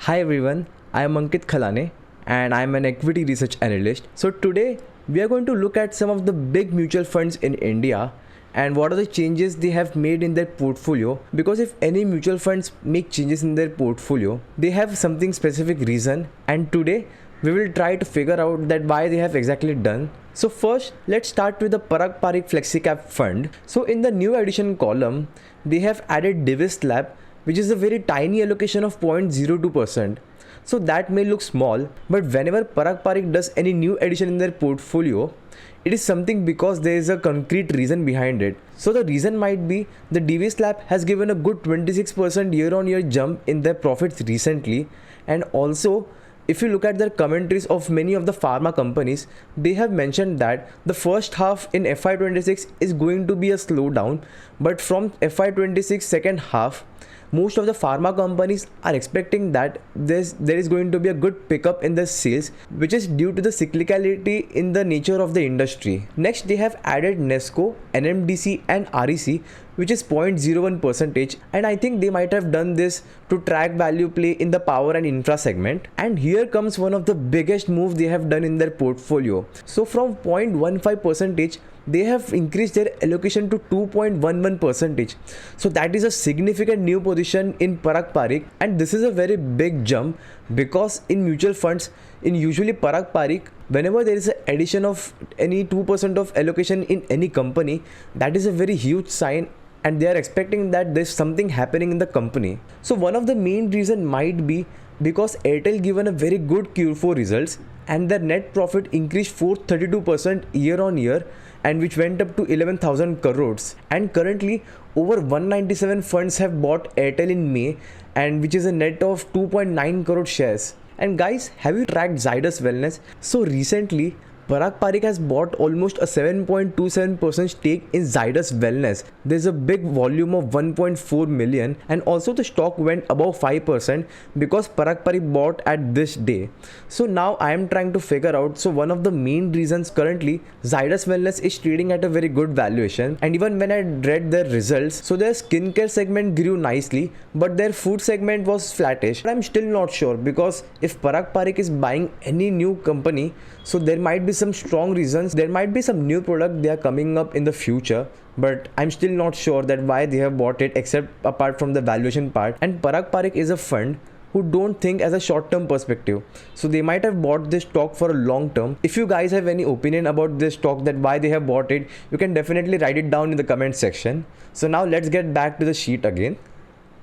Hi everyone, I am Ankit Khalane and I am an equity research analyst. So today we are going to look at some of the big mutual funds in India and what are the changes they have made in their portfolio, because if any mutual funds make changes in their portfolio, they have something specific reason, and today we will try to figure out that why they have exactly done. So first, let's start with the Parag Parikh FlexiCap fund. So in the new addition column, they have added Divis Lab, which is a very tiny allocation of 0.02%. So that may look small, but whenever Parag Parikh does any new addition in their portfolio, it is something because there is a concrete reason behind it. So the reason might be the Divis Lab has given a good 26% year-on-year jump in their profits recently, and also if you look at their commentaries of many of the pharma companies, they have mentioned that the first half in FY26 is going to be a slowdown, but from FY26 second half, most of the pharma companies are expecting that there is going to be a good pickup in the sales, which is due to the cyclicality in the nature of the industry. Next, they have added Nesco, NMDC and REC, which is 0.01%, and I think they might have done this to track value play in the power and infra segment. And here comes one of the biggest moves they have done in their portfolio. So from 0.15%, they have increased their allocation to 2.11%. So that is a significant new position in Parag Parikh, and this is a very big jump because in mutual funds, in usually Parag Parikh, whenever there is an addition of any 2% of allocation in any company, that is a very huge sign, and they are expecting that there's something happening in the company. So one of the main reason might be because Airtel given a very good Q4 results and their net profit increased 432% year on year, and which went up to 11,000 crores. And currently over 197 funds have bought Airtel in May, and which is a net of 2.9 crore shares. And guys, have you tracked Zydus Wellness? So recently Parag Parikh has bought almost a 7.27% stake in Zydus Wellness. There's a big volume of 1.4 million, and also the stock went above 5% because Parag Parikh bought at this day. So now I am trying to figure out, so one of the main reasons currently Zydus Wellness is trading at a very good valuation, and even when I read their results, so their skincare segment grew nicely, but their food segment was flattish. But I'm still not sure, because if Parag Parikh is buying any new company, so there might be some strong reasons, there might be some new product they are coming up in the future, but I'm still not sure that why they have bought it, except apart from the valuation part. And Parag Parikh is a fund who don't think as a short-term perspective, so they might have bought this stock for a long term. If you guys have any opinion about this stock, that why they have bought it, you can definitely write it down in the comment section. So now let's get back to the sheet again.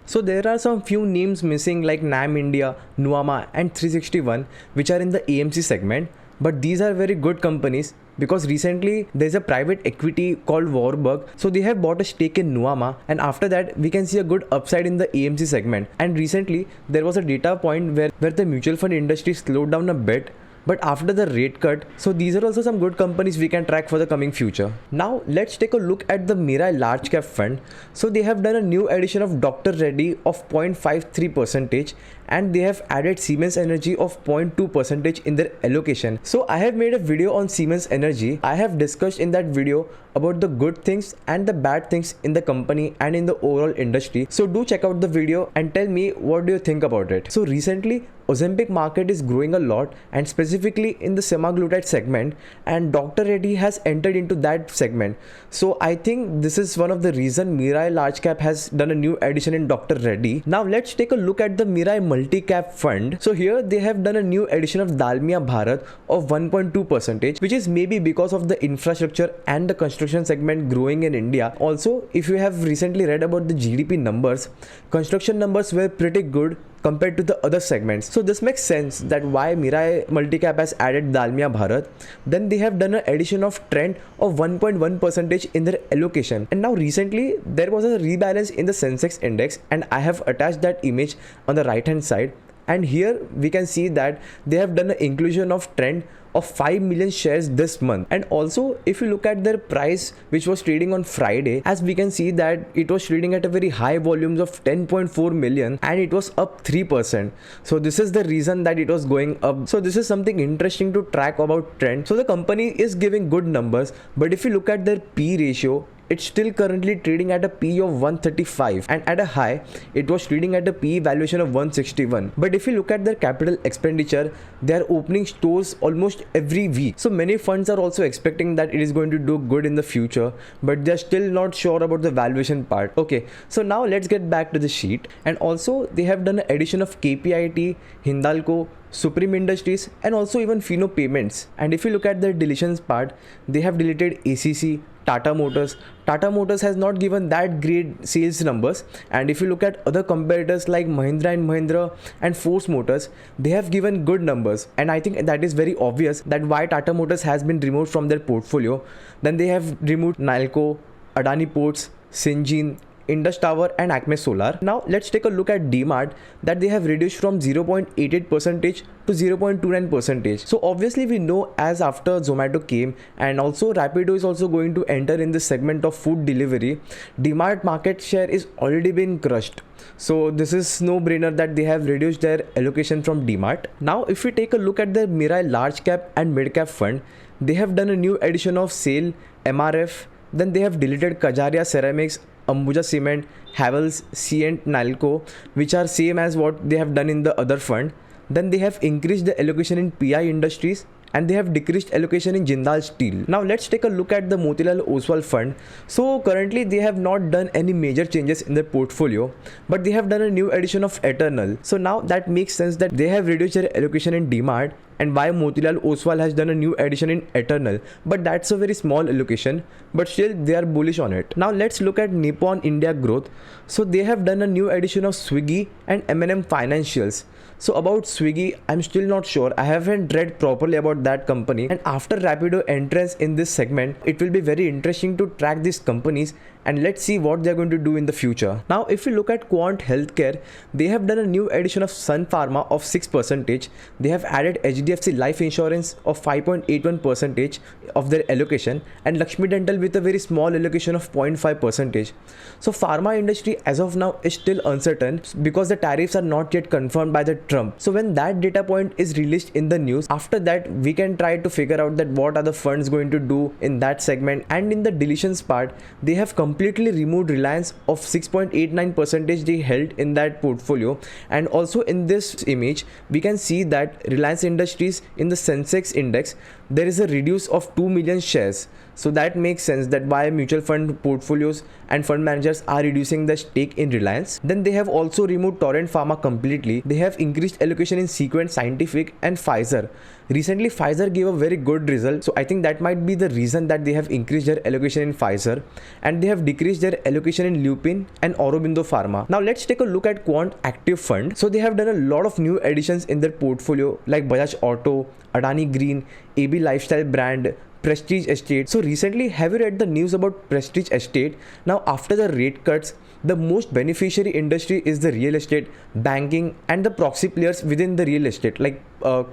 So there are some few names missing like NAM India, Nuama and 361, which are in the AMC segment. But these are very good companies because recently there's a private equity called Warburg, so they have bought a stake in Nuama, and after that we can see a good upside in the AMC segment. And recently there was a data point where the mutual fund industry slowed down a bit, but after the rate cut, so these are also some good companies we can track for the coming future. Now let's take a look at the Mirae large cap fund. So they have done a new addition of Dr. Reddy of 0.53%, and they have added Siemens Energy of 0.2% in their allocation. So I have made a video on Siemens Energy. I have discussed in that video about the good things and the bad things in the company and in the overall industry. So do check out the video and tell me what do you think about it. So recently Ozempic market is growing a lot, and specifically in the semaglutide segment, and Dr. Reddy has entered into that segment. So I think this is one of the reason Mirae large cap has done a new addition in Dr. Reddy. Now let's take a look at the Mirae multi-cap fund. So here they have done a new addition of Dalmia Bharat of 1.2%, which is maybe because of the infrastructure and the construction segment growing in India. Also, if you have recently read about the GDP numbers, construction numbers were pretty good compared to the other segments. So this makes sense that why Mirae Multicap has added Dalmia Bharat. Then they have done an addition of Trend of 1.1% in their allocation. And now recently there was a rebalance in the Sensex index, and I have attached that image on the right hand side. And here we can see that they have done an inclusion of Trend of 5 million shares this month. And also if you look at their price, which was trading on Friday, as we can see that it was trading at a very high volumes of 10.4 million, and it was up 3%. So this is the reason that it was going up. So this is something interesting to track about Trend. So the company is giving good numbers, but if you look at their P ratio, it's still currently trading at a PE of 135, and at a high it was trading at a PE valuation of 161. But if you look at their capital expenditure, they are opening stores almost every week. So many funds are also expecting that it is going to do good in the future, but they're still not sure about the valuation part. Okay, so now let's get back to the sheet. And also they have done an addition of KPIT, Hindalco, Supreme Industries, and also even Fino Payments. And if you look at the deletions part, they have deleted ACC, Tata Motors. Tata Motors has not given that great sales numbers, and if you look at other competitors like Mahindra and Mahindra and Force Motors, they have given good numbers, and I think that is very obvious that why Tata Motors has been removed from their portfolio. Then they have removed Nalco, Adani Ports, Syngene, Indus Tower and Acme Solar. Now let's take a look at DMart, that they have reduced from 0.88% to 0.29%. So obviously we know, as after Zomato came and also Rapido is also going to enter in the segment of food delivery, DMart market share is already been crushed. So this is no brainer that they have reduced their allocation from DMart. Now if we take a look at the Mirae large cap and mid cap fund, they have done a new addition of SAIL, MRF, then they have deleted Kajaria Ceramics, Ambuja Cement, Havels, Cient, Nalco, which are same as what they have done in the other fund. Then they have increased the allocation in PI Industries, and they have decreased allocation in Jindal Steel. Now let's take a look at the Motilal Oswal fund. So currently they have not done any major changes in their portfolio, but they have done a new addition of Eternal. So now that makes sense that they have reduced their allocation in DMart, and why Motilal Oswal has done a new addition in Eternal, but that's a very small allocation, but still they are bullish on it. Now let's look at Nippon India Growth. So they have done a new addition of Swiggy and M&M Financials. So about Swiggy, I'm still not sure. I haven't read properly about that company, and after Rapido entrance in this segment, it will be very interesting to track these companies, and let's see what they're going to do in the future. Now if you look at Quant Healthcare, they have done a new addition of Sun Pharma of 6%. They have added HDFC Life Insurance of 5.81% of their allocation, and Lakshmi Dental with a very small allocation of 0.5%. So pharma industry as of now is still uncertain because the tariffs are not yet confirmed by the Trump. So when that data point is released in the news, after that we can try to figure out that what are the funds going to do in that segment. And in the deletions part, they have completely removed Reliance of 6.89% they held in that portfolio. And also in this image we can see that Reliance Industries in the Sensex index, there is a reduce of 2 million shares. So that makes sense that why mutual fund portfolios and fund managers are reducing the stake in Reliance. Then they have also removed Torrent Pharma completely. They have increased allocation in Sequent Scientific and Pfizer. Recently Pfizer gave a very good result, so I think that might be the reason that they have increased their allocation in Pfizer, and they have decreased their allocation in Lupin and Aurobindo Pharma. Now let's take a look at Quant Active Fund. So they have done a lot of new additions in their portfolio like Bajaj Auto, Adani Green, AB Lifestyle Brand, Prestige Estate. So recently, have you read the news about Prestige Estate? Now after the rate cuts, the most beneficiary industry is the real estate, banking and the proxy players within the real estate like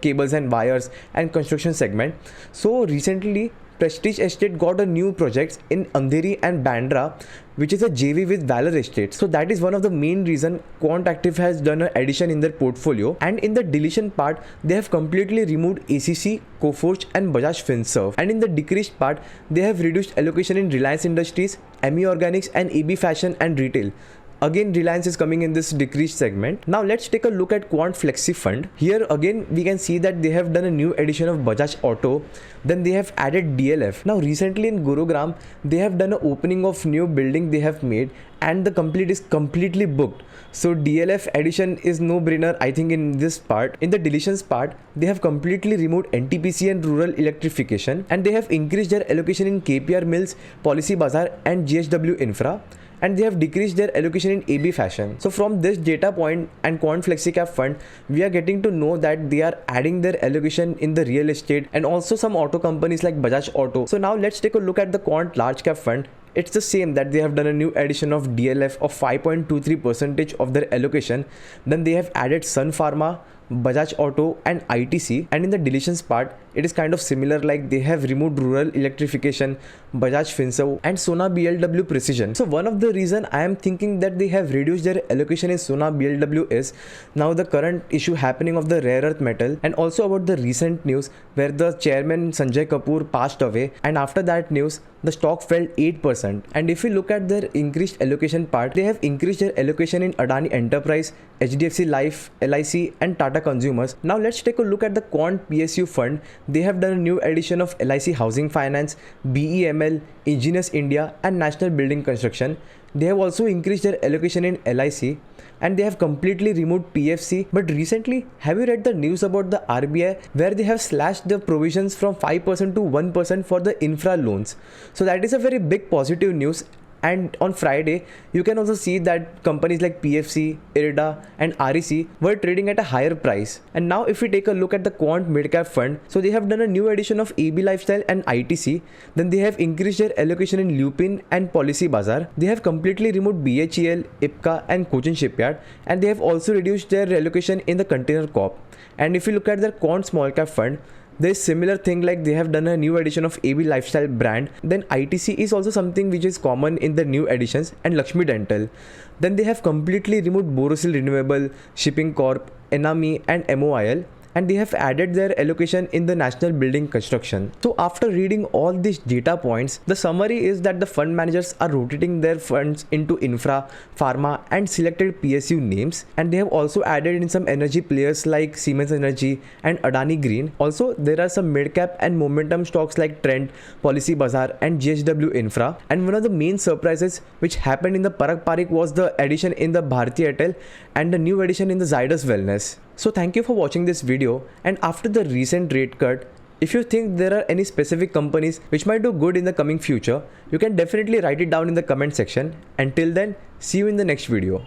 cables and wires and construction segment. So recently Prestige Estate got a new projects in Andheri and Bandra, which is a JV with Valor Estate. So that is one of the main reason Quant Active has done an addition in their portfolio. And in the deletion part, they have completely removed ACC, Coforge and Bajaj Finserv. And in the decreased part, they have reduced allocation in Reliance Industries, ME Organics and AB Fashion and Retail. Again, Reliance is coming in this decreased segment. Now let's take a look at Quant Flexi Fund. Here again we can see that they have done a new addition of Bajaj Auto. Then they have added DLF. Now recently in Gurugram, they have done an opening of new building they have made, and the complete is completely booked. So DLF addition is no brainer, I think, in this part. In the deletions part, they have completely removed NTPC and rural electrification, and they have increased their allocation in KPR Mills, Policy Bazaar and GHW Infra, and they have decreased their allocation in AB Fashion. So from this data point and Quant FlexiCap Fund, we are getting to know that they are adding their allocation in the real estate and also some auto companies like Bajaj Auto. So now let's take a look at the Quant Large Cap Fund. It's the same, that they have done a new addition of DLF of 5.23% of their allocation. Then they have added Sun Pharma, Bajaj Auto and ITC, and in the deletions part it is kind of similar, like they have removed rural electrification, Bajaj Finserv and Sona BLW Precision. So one of the reason I am thinking that they have reduced their allocation in Sona BLW is now the current issue happening of the rare earth metal, and also about the recent news where the chairman Sanjay Kapoor passed away, and after that news the stock fell 8%. And if you look at their increased allocation part, they have increased their allocation in Adani Enterprise, HDFC Life, LIC and Tata Consumers. Now let's take a look at the Quant PSU fund. They have done a new addition of LIC Housing Finance, BEML, Ingenious India and National Building Construction. They have also increased their allocation in LIC and they have completely removed PFC. But recently, have you read the news about the RBI where they have slashed the provisions from 5% to 1% for the infra loans? So that is a very big positive news. And on Friday, you can also see that companies like PFC, IRDA and REC were trading at a higher price. And now if we take a look at the Quant Midcap Fund, so they have done a new addition of AB Lifestyle and ITC. Then they have increased their allocation in Lupin and Policy Bazaar. They have completely removed BHEL, IPCA and Cochin Shipyard. And they have also reduced their allocation in the Container Corp. And if you look at their Quant Small Cap Fund, there is similar thing, like they have done a new edition of AB Lifestyle brand. Then ITC is also something which is common in the new editions, and Lakshmi Dental. Then they have completely removed Borosil Renewable, Shipping Corp, Enami and MOIL. And they have added their allocation in the National Building Construction. So after reading all these data points, the summary is that the fund managers are rotating their funds into Infra, Pharma and selected PSU names. And they have also added in some energy players like Siemens Energy and Adani Green. Also, there are some mid-cap and momentum stocks like Trent, Policy Bazaar and GHW Infra. And one of the main surprises which happened in the Parag Parikh was the addition in the Bharti Airtel and the new addition in the Zydus Wellness. So thank you for watching this video, and after the recent rate cut, if you think there are any specific companies which might do good in the coming future, you can definitely write it down in the comment section. Until then, see you in the next video.